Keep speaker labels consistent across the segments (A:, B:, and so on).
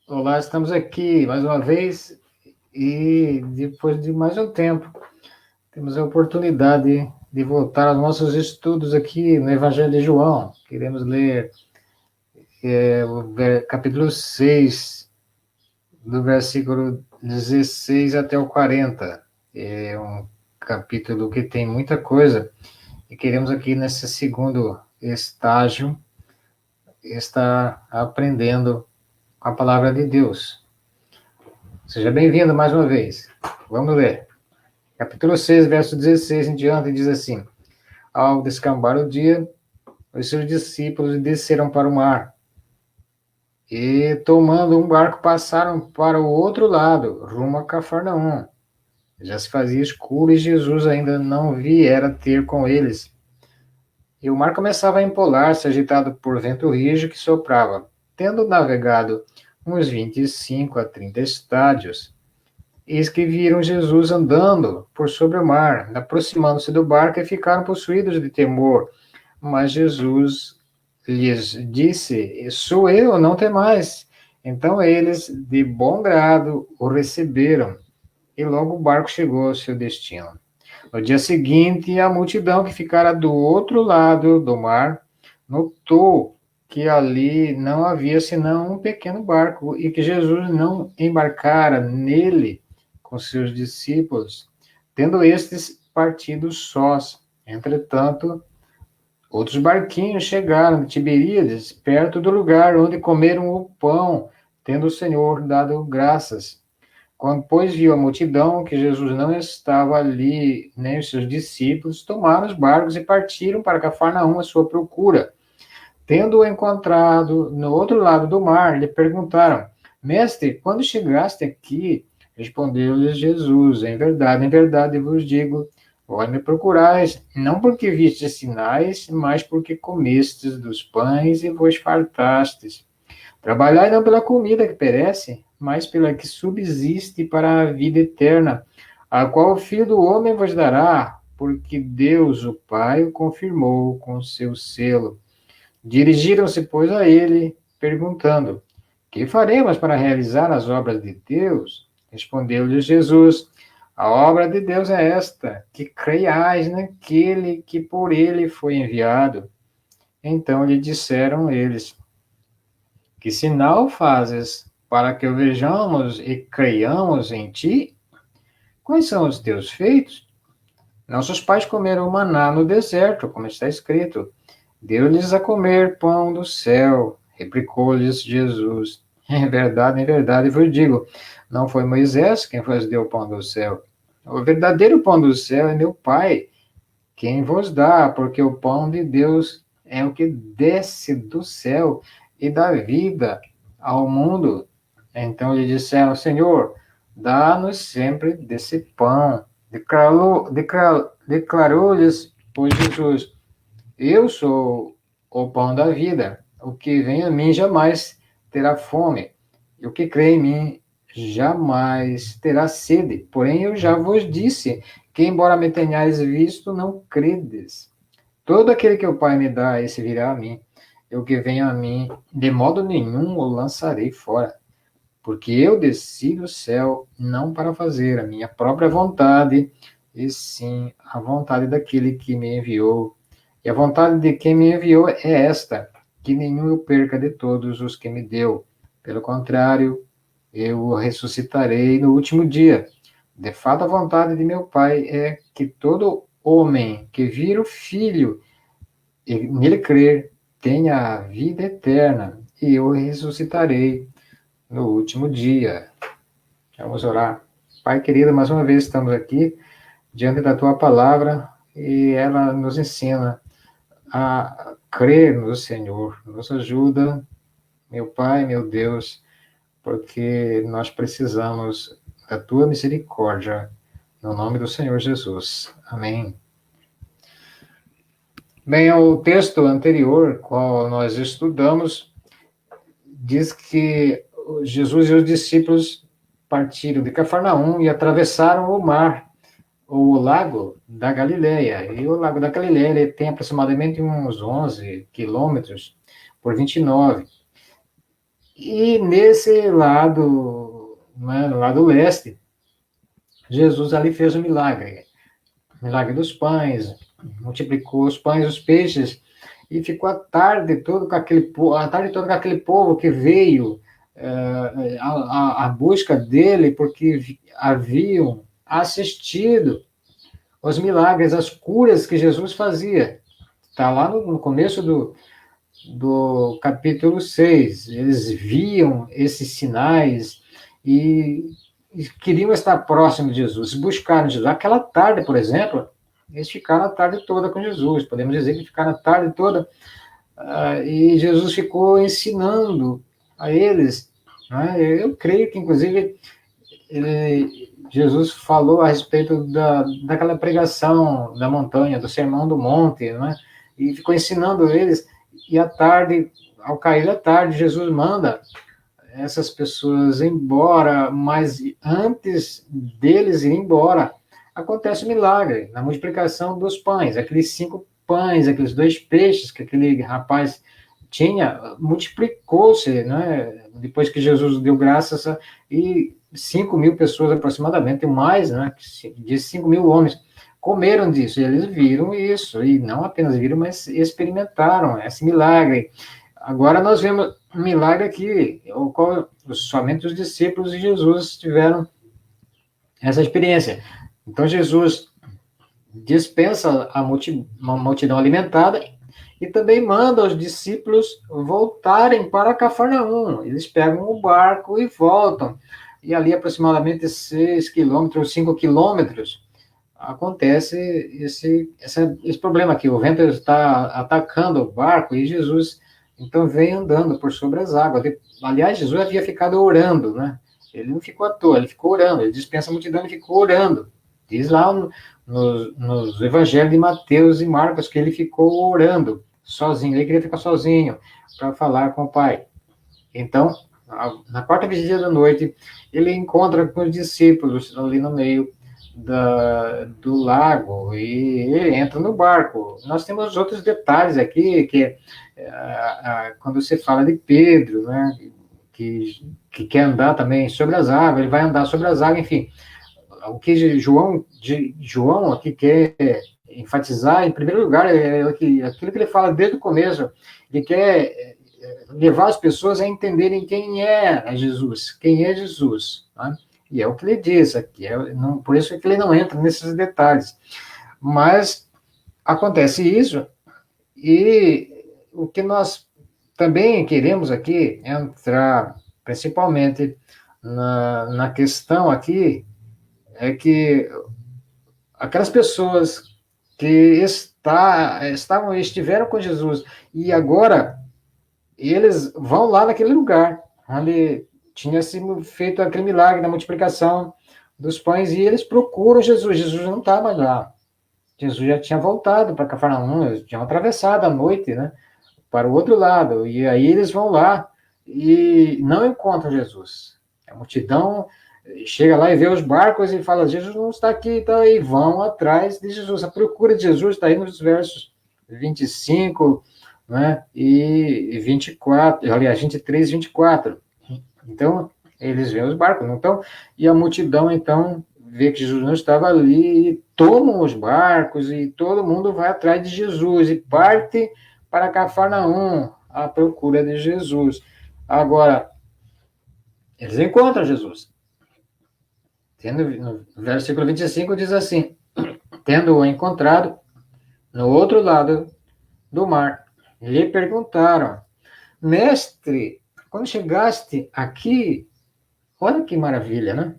A: Olá, estamos aqui mais uma vez e depois de mais um tempo temos a oportunidade de voltar aos nossos estudos aqui no Evangelho de João. Queremos ler o capítulo 6, do versículo 16 até o 40. É um capítulo que tem muita coisa e queremos aqui nesse segundo estágio estar aprendendo a palavra de Deus. Seja bem-vindo mais uma vez. Vamos ler. Capítulo 6, verso 16 em diante, diz assim: Ao descambar o dia, os seus discípulos desceram para o mar e, tomando um barco, passaram para o outro lado, rumo a Cafarnaum. Já se fazia escuro e Jesus ainda não viera ter com eles. E o mar começava a empolar-se, agitado por vento rijo que soprava. Tendo navegado uns 25 a 30 estádios, eis que viram Jesus andando por sobre o mar, aproximando-se do barco e ficaram possuídos de temor. Mas Jesus lhes disse: Sou eu, não temais. Então eles, de bom grado, o receberam, e logo o barco chegou ao seu destino. No dia seguinte, a multidão que ficara do outro lado do mar notou que ali não havia senão um pequeno barco e que Jesus não embarcara nele com seus discípulos, tendo estes partido sós. Entretanto, outros barquinhos chegaram de Tiberíades, perto do lugar onde comeram o pão, tendo o Senhor dado graças. Quando, pois, viu a multidão que Jesus não estava ali, nem os seus discípulos, tomaram os barcos e partiram para Cafarnaum à sua procura. Tendo-o encontrado no outro lado do mar, lhe perguntaram: Mestre, quando chegaste aqui? Respondeu-lhes Jesus: em verdade vos digo, vós me procurais, não porque vistes sinais, mas porque comestes dos pães e vos fartastes. Trabalhai não pela comida que perece, mas pela que subsiste para a vida eterna, a qual o Filho do Homem vos dará, porque Deus, o Pai, o confirmou com seu selo. Dirigiram-se, pois, a ele, perguntando: Que faremos para realizar as obras de Deus? Respondeu-lhes Jesus: A obra de Deus é esta, que creiais naquele que por ele foi enviado. Então lhe disseram eles: Que sinal fazes para que o vejamos e creiamos em ti? Quais são os teus feitos? Nossos pais comeram maná no deserto, como está escrito. Deu-lhes a comer pão do céu. Replicou-lhes Jesus: em verdade vos digo, não foi Moisés quem vos deu o pão do céu. O verdadeiro pão do céu é meu Pai, quem vos dá, porque o pão de Deus é o que desce do céu e dá vida ao mundo. Então lhe disseram: Senhor, dá-nos sempre desse pão. Declarou-lhes, pois, Jesus: Eu sou o pão da vida. O que vem a mim jamais terá fome. E o que crê em mim jamais terá sede. Porém, eu já vos disse que, embora me tenhais visto, não credes. Todo aquele que o Pai me dá, esse virá a mim. E o que vem a mim, de modo nenhum o lançarei fora. Porque eu desci do céu não para fazer a minha própria vontade, e sim a vontade daquele que me enviou. E a vontade de quem me enviou é esta, que nenhum eu perca de todos os que me deu. Pelo contrário, eu o ressuscitarei no último dia. De fato, a vontade de meu Pai é que todo homem que vir o Filho e nele crer tenha a vida eterna, e eu o ressuscitarei no último dia. Vamos orar. Pai querido, mais uma vez estamos aqui diante da tua palavra e ela nos ensina a crer no Senhor. Nos ajuda, meu Pai, meu Deus, porque nós precisamos da tua misericórdia, no nome do Senhor Jesus. Amém. Bem, o texto anterior, qual nós estudamos, diz que Jesus e os discípulos partiram de Cafarnaum e atravessaram o mar, o lago da Galileia. E o lago da Galileia ele tem aproximadamente uns 11 quilômetros por 29. E nesse lado, né, no lado leste, Jesus ali fez um milagre. O milagre dos pães, multiplicou os pães, os peixes, e ficou a tarde toda com aquele povo que veio à busca dele, porque haviam assistido os milagres, as curas que Jesus fazia. Está lá no começo do capítulo 6. Eles viam esses sinais e queriam estar próximos de Jesus, buscaram Jesus. Aquela tarde, por exemplo, eles ficaram a tarde toda com Jesus. Podemos dizer que ficaram a tarde toda e Jesus ficou ensinando a eles. Né? Eu creio que, inclusive, Jesus falou a respeito daquela pregação da montanha, do Sermão do Monte, né? E ficou ensinando eles. E à tarde, ao cair da tarde, Jesus manda essas pessoas embora, mas antes deles ir embora, acontece um milagre na multiplicação dos pães. Aqueles 5 pães, aqueles 2 peixes que aquele rapaz tinha, multiplicou-se, né? Depois que Jesus deu graças e 5.000 pessoas aproximadamente, mais, né? De 5.000 homens comeram disso, e eles viram isso, e não apenas viram, mas experimentaram esse milagre. Agora nós vemos um milagre aqui, o qual somente os discípulos de Jesus tiveram essa experiência. Então Jesus dispensa uma multidão alimentada e também manda os discípulos voltarem para Cafarnaum. Eles pegam o barco e voltam. E ali aproximadamente 6 quilômetros, 5 quilômetros, acontece esse problema aqui. O vento está atacando o barco e Jesus então vem andando por sobre as águas. Aliás, Jesus havia ficado orando, né? Ele não ficou à toa, ele ficou orando. Ele dispensa a multidão e ficou orando. Diz lá nos evangelhos de Mateus e Marcos que ele ficou orando sozinho. Ele queria ficar sozinho para falar com o Pai. Então, na quarta vigília da noite, ele encontra com os discípulos ali no meio do lago e ele entra no barco. Nós temos outros detalhes aqui, que quando você fala de Pedro, né, que quer andar também sobre as águas, ele vai andar sobre as águas, enfim. O que João aqui quer enfatizar, em primeiro lugar, é aquilo que ele fala desde o começo, ele quer levar as pessoas a entenderem quem é Jesus, né? E é o que ele diz aqui, por isso que ele não entra nesses detalhes. Mas acontece isso, e o que nós também queremos aqui entrar, principalmente na questão aqui, é que aquelas pessoas que estiveram com Jesus e agora eles vão lá naquele lugar onde tinha sido feito aquele milagre da multiplicação dos pães e eles procuram Jesus. Jesus não está mais lá. Jesus já tinha voltado para Cafarnaum, eles tinham atravessado a noite, né, para o outro lado. E aí eles vão lá e não encontram Jesus. A multidão chega lá e vê os barcos e fala, Jesus não está aqui, então aí vão atrás de Jesus. A procura de Jesus está aí nos versos 25, né, e 24, aliás, 23 e 24. Então, eles veem os barcos, não estão, e a multidão, então, vê que Jesus não estava ali, e tomam os barcos, e todo mundo vai atrás de Jesus, e parte para Cafarnaum, à procura de Jesus. Agora, eles encontram Jesus. No versículo 25 diz assim, tendo-o encontrado no outro lado do mar, lhe perguntaram, mestre, quando chegaste aqui, olha que maravilha, né?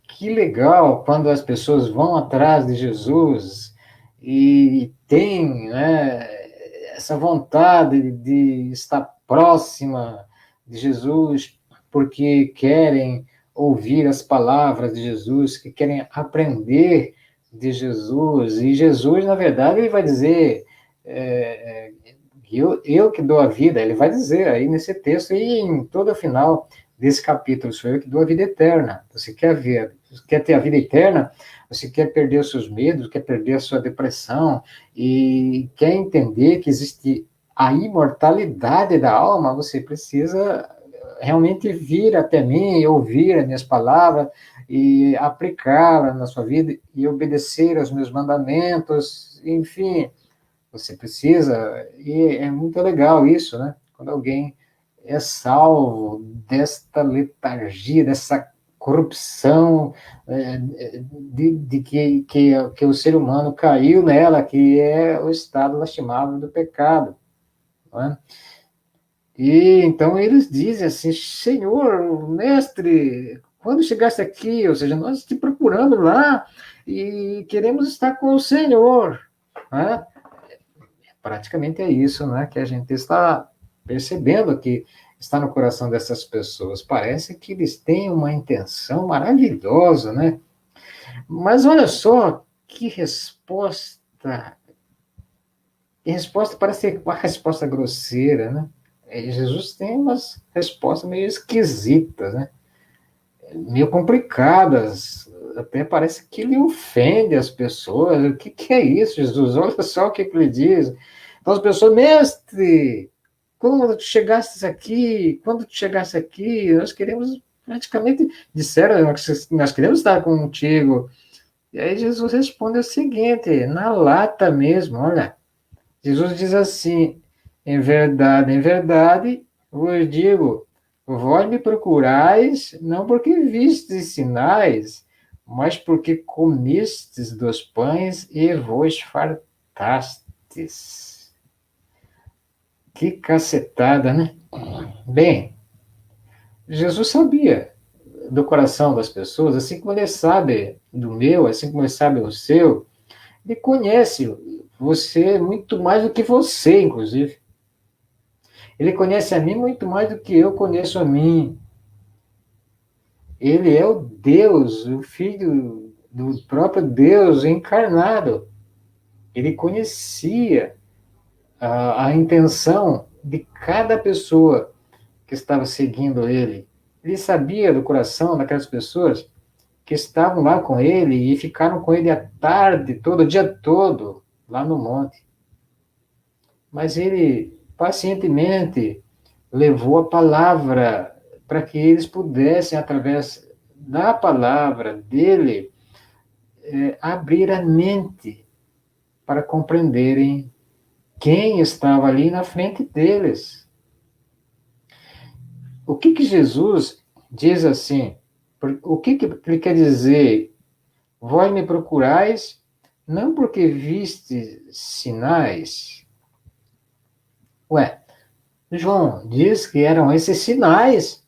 A: Que legal quando as pessoas vão atrás de Jesus e têm, né, essa vontade de estar próxima de Jesus, porque querem ouvir as palavras de Jesus, que querem aprender de Jesus. E Jesus, na verdade, ele vai dizer... eu que dou a vida, ele vai dizer aí nesse texto e em todo o final desse capítulo, sou eu que dou a vida eterna. Você quer ter a vida eterna, você quer perder os seus medos, quer perder a sua depressão e quer entender que existe a imortalidade da alma, você precisa realmente vir até mim, ouvir as minhas palavras e aplicá-las na sua vida e obedecer aos meus mandamentos, enfim, você precisa, e é muito legal isso, né? Quando alguém é salvo desta letargia, dessa corrupção que o ser humano caiu nela, que é o estado lastimável do pecado. Não é? E então eles dizem assim: Senhor, mestre, quando chegaste aqui, ou seja, nós te procurando lá e queremos estar com o Senhor. Né? Praticamente é isso, né, que a gente está percebendo que está no coração dessas pessoas. Parece que eles têm uma intenção maravilhosa, né? Mas olha só que resposta. E a resposta parece uma resposta grosseira, né? Jesus tem umas respostas meio esquisitas, né? Meio complicadas. Até parece que ele ofende as pessoas. O que é isso, Jesus? Olha só o que ele diz. Então as pessoas, mestre, quando tu chegasses aqui, nós queremos, praticamente, disseram, nós queremos estar contigo. E aí Jesus responde o seguinte, na lata mesmo, olha, Jesus diz assim, em verdade, vos digo, vós me procurais, não porque vistes sinais, mas porque comestes dos pães e vos fartastes. Que cacetada, né? Bem, Jesus sabia do coração das pessoas, assim como ele sabe do meu, assim como ele sabe o seu. Ele conhece você muito mais do que você, inclusive. Ele conhece a mim muito mais do que eu conheço a mim. Ele é o Deus, o Filho do próprio Deus encarnado. Ele conhecia a intenção de cada pessoa que estava seguindo ele. Ele sabia do coração daquelas pessoas que estavam lá com ele e ficaram com ele a tarde, todo o dia todo, lá no monte. Mas ele pacientemente levou a palavra para que eles pudessem, através da palavra dele, abrir a mente para compreenderem quem estava ali na frente deles. O que Jesus diz assim? O que ele quer dizer? Vós me procurais, não porque viste sinais. Ué, João diz que eram esses sinais,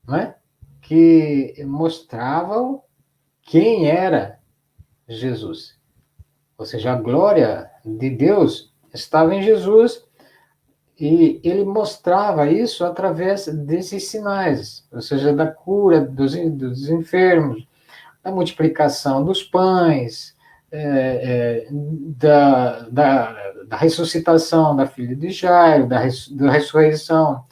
A: né, que mostravam quem era Jesus. Ou seja, a glória de Deus estava em Jesus e ele mostrava isso através desses sinais, ou seja, da cura dos enfermos, da multiplicação dos pães, da ressuscitação da filha de Jairo, da ressurreição,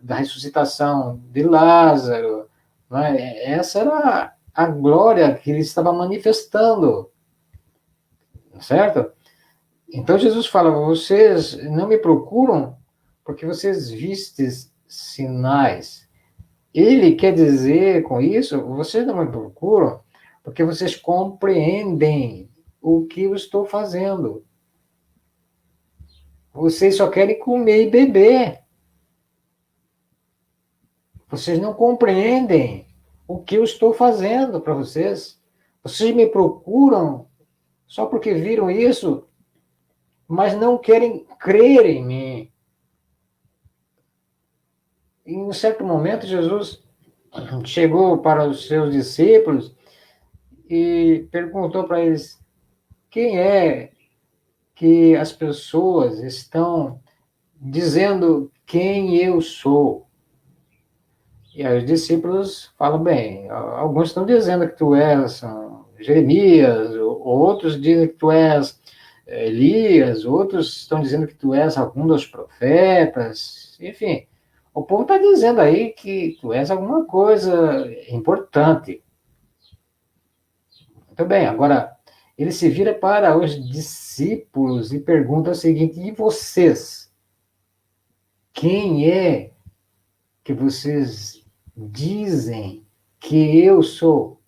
A: da ressuscitação de Lázaro. Né? Essa era a glória que ele estava manifestando, certo? Então Jesus fala, vocês não me procuram porque vocês vistes sinais. Ele quer dizer com isso, vocês não me procuram porque vocês compreendem o que eu estou fazendo. Vocês só querem comer e beber. Vocês não compreendem o que eu estou fazendo para vocês. Vocês me procuram só porque viram isso, mas não querem crer em mim. Em um certo momento, Jesus chegou para os seus discípulos e perguntou para eles: quem é que as pessoas estão dizendo quem eu sou? E aí os discípulos falam: bem, alguns estão dizendo que tu és Jeremias, outros dizem que tu és Elias, outros estão dizendo que tu és algum dos profetas, enfim. O povo está dizendo aí que tu és alguma coisa importante. Muito bem, agora ele se vira para os discípulos e pergunta o seguinte: e vocês? Quem é que vocês dizem que eu sou?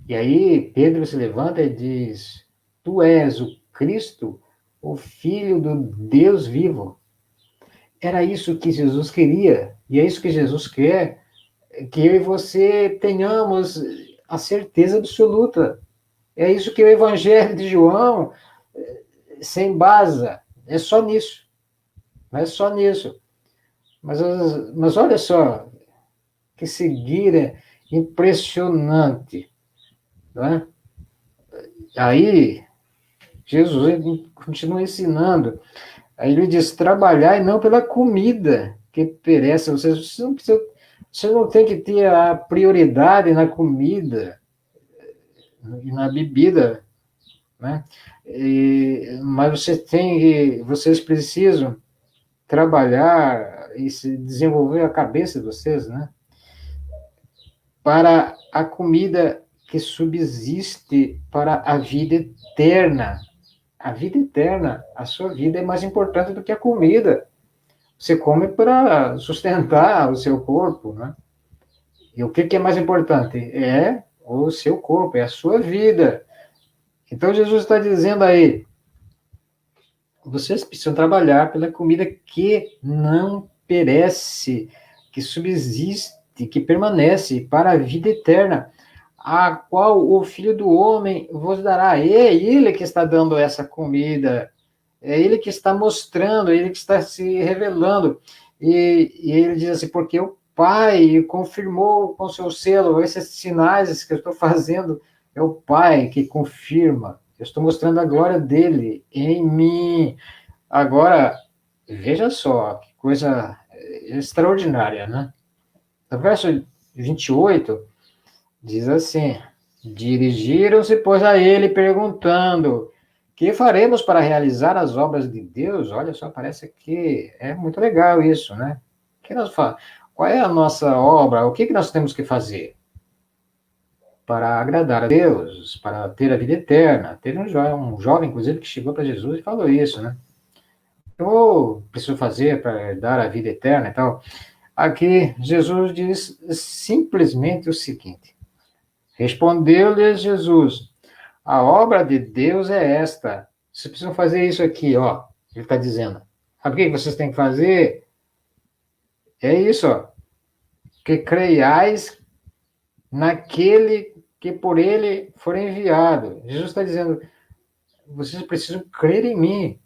A: E aí Pedro se levanta e diz: tu és o Cristo, o Filho do Deus vivo. Era isso que Jesus queria, e é isso que Jesus quer, que eu e você tenhamos a certeza absoluta. É isso que o Evangelho de João se embasa. É só nisso. Não é só nisso. Mas olha só, que seguida impressionante. Não é? Aí, Jesus continua ensinando. Aí ele diz: trabalhar e não pela comida que perece. Você não tem que ter a prioridade na comida e na bebida, né? Mas vocês precisam trabalhar e se desenvolver a cabeça de vocês, né? Para a comida que subsiste para a vida eterna. A vida eterna, a sua vida é mais importante do que a comida. Você come para sustentar o seu corpo, né? E o que é mais importante? É o seu corpo, é a sua vida. Então Jesus está dizendo aí: vocês precisam trabalhar pela comida que não perece, que subsiste, que permanece para a vida eterna, a qual o Filho do Homem vos dará. É ele que está dando essa comida, é ele que está mostrando, é ele que está se revelando. E ele diz assim: porque o Pai confirmou com seu selo, esses sinais que eu estou fazendo, é o Pai que confirma. Eu estou mostrando a glória dele em mim. Agora, veja só, que coisa extraordinária, né? No verso 28, diz assim: dirigiram-se, pois, a ele, perguntando: que faremos para realizar as obras de Deus? Olha só, parece que é muito legal isso, né? Qual é a nossa obra? O que nós temos que fazer para agradar a Deus, para ter a vida eterna? Teve um jovem, inclusive, que chegou para Jesus e falou isso, né? Eu preciso fazer para dar a vida eterna e tal? Aqui, Jesus diz simplesmente o seguinte: respondeu-lhes Jesus: a obra de Deus é esta. Vocês precisam fazer isso aqui, ó. Ele está dizendo. Sabe o que vocês têm que fazer? É isso, ó. Que creiais naquele que por ele for enviado. Jesus está dizendo: vocês precisam crer em mim.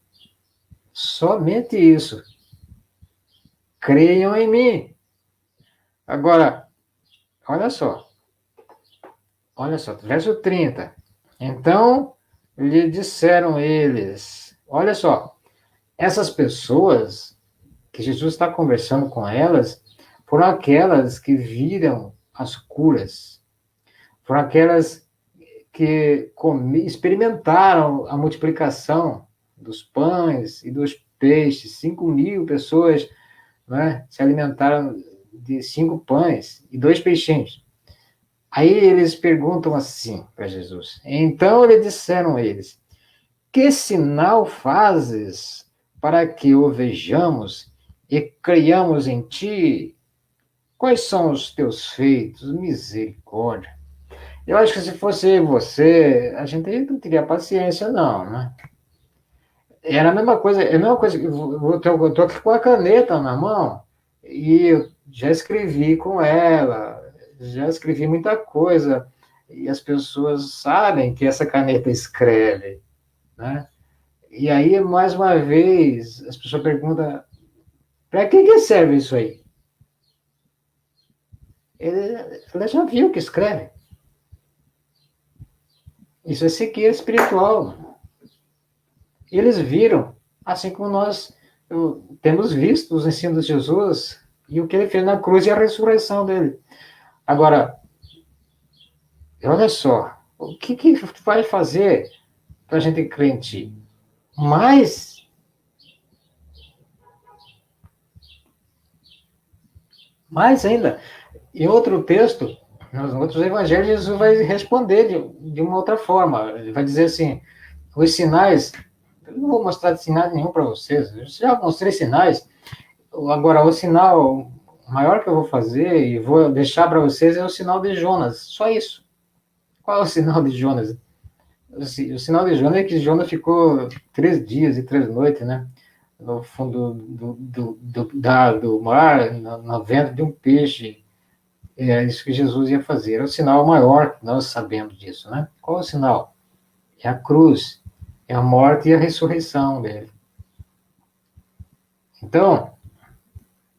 A: Somente isso. Creiam em mim. Agora, olha só. Olha só, verso 30. Então lhe disseram eles: olha só, essas pessoas que Jesus está conversando com elas foram aquelas que viram as curas, foram aquelas que experimentaram a multiplicação dos pães e dos peixes. 5.000 pessoas, né, se alimentaram de 5 pães e 2 peixinhos. Aí eles perguntam assim para Jesus. Então lhe disseram eles: que sinal fazes para que o vejamos e creiamos em ti? Quais são os teus feitos? Misericórdia. Eu acho que se fosse você, a gente não teria paciência, não, né? Era a mesma coisa, é a mesma coisa que eu estou aqui com a caneta na mão e eu já escrevi com ela, já escrevi muita coisa, e as pessoas sabem que essa caneta escreve, né? E aí, mais uma vez, as pessoas perguntam: para que serve isso aí? Ela já viu que escreve. Isso é sequeira espiritual. Eles viram, assim como nós temos visto os ensinos de Jesus e o que ele fez na cruz e a ressurreição dele. Agora, olha só, o que vai fazer para a gente crer em ti? Mais ainda, em outro texto, nos outros evangelhos, Jesus vai responder de uma outra forma. Ele vai dizer assim: os sinais, eu não vou mostrar sinais nenhum para vocês, eu já mostrei sinais. Agora, o sinal maior que eu vou fazer e vou deixar para vocês é o sinal de Jonas. Só isso. Qual é o sinal de Jonas? O sinal de Jonas é que Jonas ficou 3 dias e 3 noites, né? No fundo do mar, na venta de um peixe. É isso que Jesus ia fazer. É o sinal maior, nós sabemos disso, né? Qual é o sinal? É a cruz, é a morte e a ressurreição dele. Então,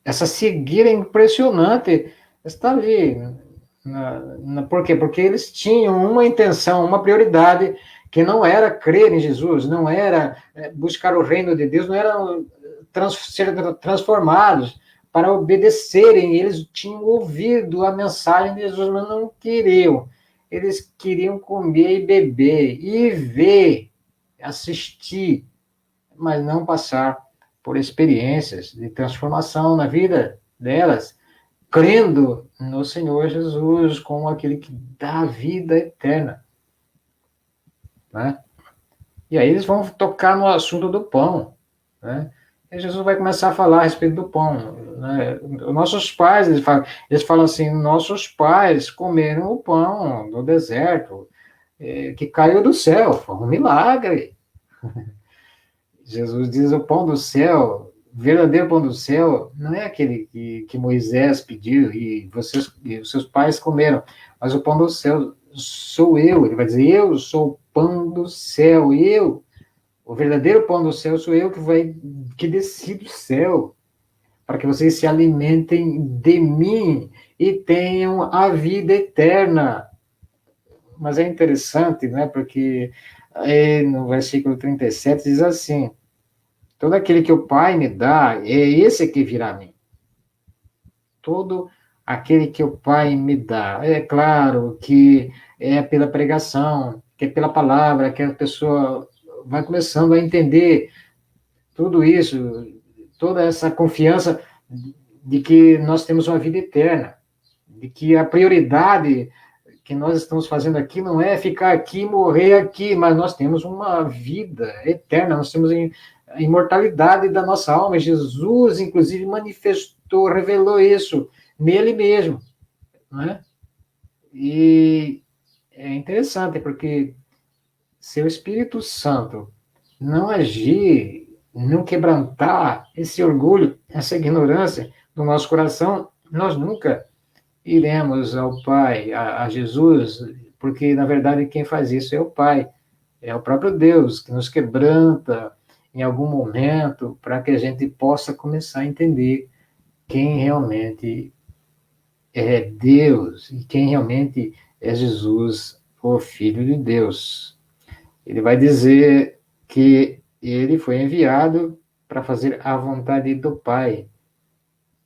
A: essa cegueira impressionante está ali. Por quê? Porque eles tinham uma intenção, uma prioridade, que não era crer em Jesus, não era buscar o reino de Deus, não era ser transformados para obedecerem. Eles tinham ouvido a mensagem de Jesus, mas não queriam. Eles queriam comer e beber, e ver, assistir, mas não passar por experiências de transformação na vida delas, crendo no Senhor Jesus como aquele que dá a vida eterna, né? E aí eles vão tocar no assunto do pão, né? E Jesus vai começar a falar a respeito do pão, né? Nossos pais, eles falam assim, nossos pais comeram o pão no deserto, que caiu do céu, foi um milagre. Jesus diz: o pão do céu, o verdadeiro pão do céu, não é aquele que Moisés pediu e os seus pais comeram, mas o pão do céu sou eu. Ele vai dizer: eu sou o pão do céu, o verdadeiro pão do céu sou eu que desci do céu, para que vocês se alimentem de mim e tenham a vida eterna. Mas é interessante, né? Porque no versículo 37 diz assim: todo aquele que o Pai me dá, é esse que virá a mim. Todo aquele que o Pai me dá. É claro que é pela pregação, que é pela palavra, que a pessoa vai começando a entender tudo isso, toda essa confiança de que nós temos uma vida eterna, de que a prioridade que nós estamos fazendo aqui não é ficar aqui e morrer aqui, mas nós temos uma vida eterna, nós temos a imortalidade da nossa alma. Jesus, inclusive, manifestou, revelou isso nele mesmo, né? E é interessante porque se o Espírito Santo não agir, não quebrantar esse orgulho, essa ignorância do nosso coração, nós nunca iremos ao Pai, a Jesus, porque na verdade quem faz isso é o Pai, é o próprio Deus que nos quebranta em algum momento para que a gente possa começar a entender quem realmente é Deus e quem realmente é Jesus, o Filho de Deus. Ele vai dizer que ele foi enviado para fazer a vontade do Pai.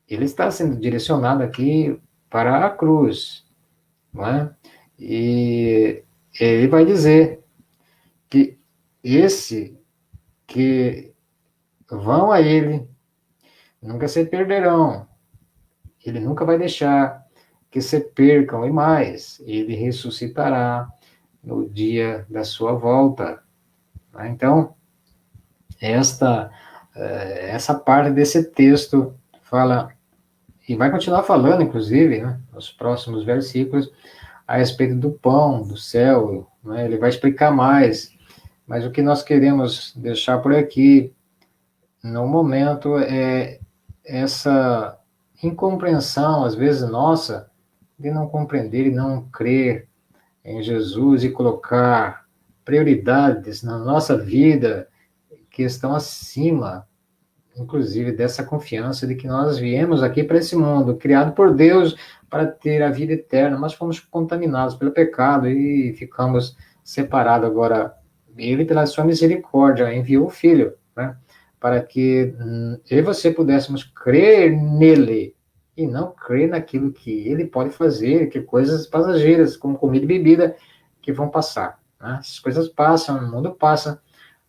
A: Ele está sendo direcionado aqui para a cruz, não é? E ele vai dizer que esse que vão a ele nunca se perderão. Ele nunca vai deixar que se percam, e mais, ele ressuscitará no dia da sua volta. Né? Então, essa parte desse texto fala, e vai continuar falando, inclusive, né, nos próximos versículos, a respeito do pão, do céu, né? Ele vai explicar mais, mas o que nós queremos deixar por aqui, no momento, é essa incompreensão, às vezes nossa, de não compreender e não crer em Jesus e colocar prioridades na nossa vida que estão acima, inclusive, dessa confiança de que nós viemos aqui para esse mundo, criado por Deus para ter a vida eterna, mas fomos contaminados pelo pecado e ficamos separados. Agora, ele, pela sua misericórdia, enviou o Filho, né, para que eu e você pudéssemos crer nele e não crer naquilo que ele pode fazer, que coisas passageiras, como comida e bebida, que vão passar. Né? Essas coisas passam, o mundo passa.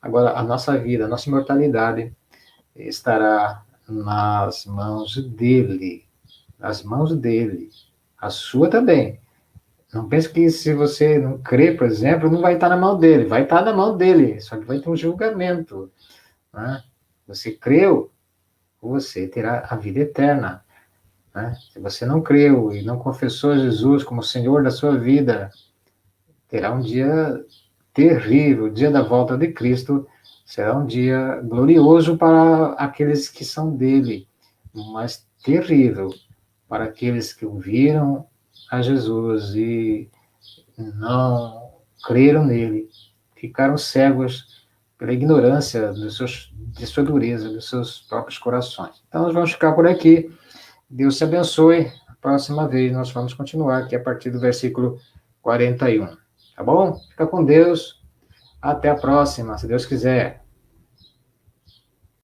A: Agora, a nossa vida, a nossa imortalidade estará nas mãos dele, nas mãos dele, a sua também. Não pense que se você não crê, por exemplo, não vai estar na mão dele, vai estar na mão dele, só que vai ter um julgamento. Né? Você creu, você terá a vida eterna. Né? Se você não creu e não confessou Jesus como Senhor da sua vida, terá um dia terrível. O dia da volta de Cristo será um dia glorioso para aqueles que são dele, mas terrível para aqueles que ouviram a Jesus e não creram nele, ficaram cegos pela ignorância de sua dureza, dos seus próprios corações. Então, nós vamos ficar por aqui. Deus te abençoe. A próxima vez nós vamos continuar aqui a partir do versículo 41. Tá bom? Fica com Deus. Até a próxima, se Deus quiser.